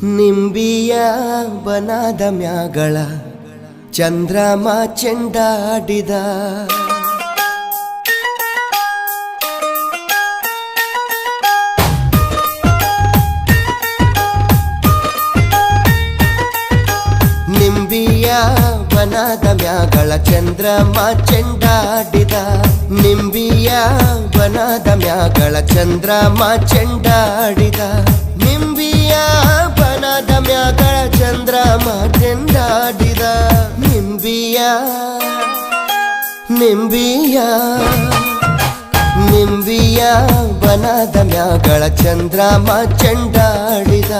ನಿಂಬಿಯ ಬನದ ಮ್ಯಾಗಳ ಚಂದ್ರಮ ಚೆಂಡಾಡಿದ ನಿಂಬಿಯ ಬನದ ಮ್ಯಾಗಳ ಚಂದ್ರಮ ಚೆಂಡಾಡಿದ ನಿಂಬಿಯ ಬನದ ಮ್ಯಾಗಳ ಚಂದ್ರಮ ಚೆಂಡಾಡಿದ ನಿಂಬಿಯ ಬನದ ಮ್ಯಾಗಳ ಚಂದ್ರಮ ಚೆಂಡಾಡಿದ ನಿಂಬಿಯ ನಿಂಬಿಯ ನಿಂಬಿಯ ಬನದ ಮ್ಯಾಗಳ ಚಂದ್ರಮ ಚೆಂಡಾಡಿದ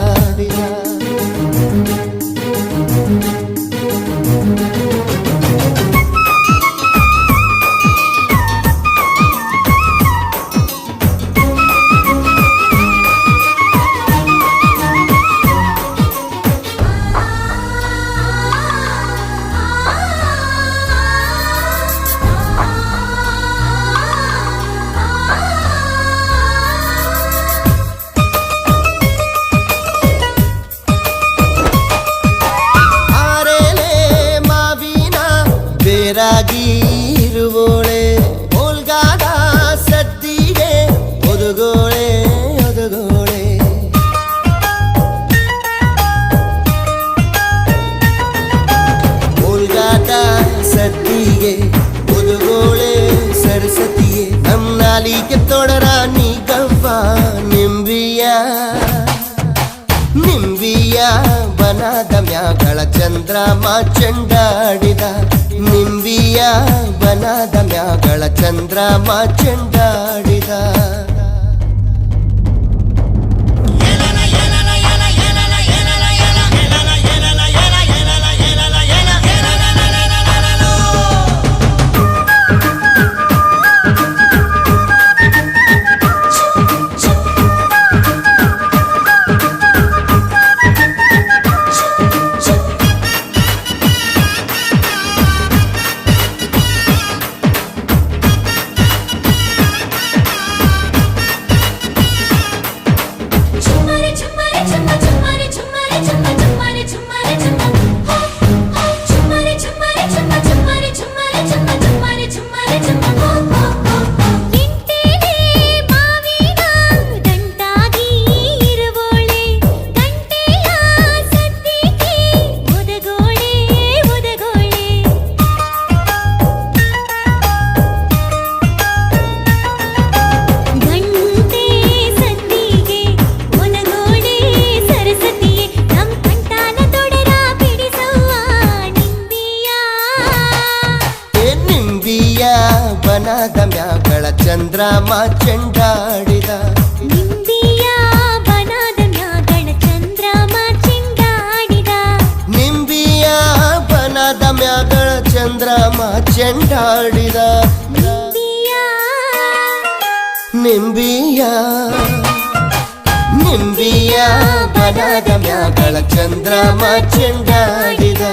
ರಾಗಿರುವೋಳೆ ಓಲ್ಗಾದ ಸದ್ದಿಗೆ ಒದಗೋಳೆ ಒದಗೋಳೆ ಓಲ್ಗಾದ ಸದ್ದಿಗೆ ಒದಗೋಳೆ ಸರಸ್ವತಿಯೇ ನಮ್ಮ ನಾಲಿಗೆ ತೊಡರ ನೀ ಗವ್ವ ನಿಂಬಿಯ ನಿಂಬಿಯ ಬನದ ಮ್ಯಾಗಳ ಚಂದ್ರಮ ಚೆಂಡಾಡಿದ ನಿಂಬಿಯ ಬನದ ಮ್ಯಾಗಳ ಚಂದ್ರಮ ಚೆಂಡಾಡಿದ ಬನದ ಮ್ಯಾಗಳ ಚಂದ್ರಮ ಚೆಂಡಾಡಿದ ನಿಂಬಿಯ ಬನದ ಮ್ಯಾಗಳ ಚಂದ್ರಮ ಚೆಂಡಾಡಿದ ನಿಂಬಿಯ ಬನದ ಮ್ಯಾಗಳ ಚಂದ್ರಮ ಚೆಂಡಾಡಿದ ನಿಂಬಿಯ ನಿಂಬಿಯ ಬನದ ಮ್ಯಾಗಳ ಚಂದ್ರಮ ಚೆಂಡಾಡಿದ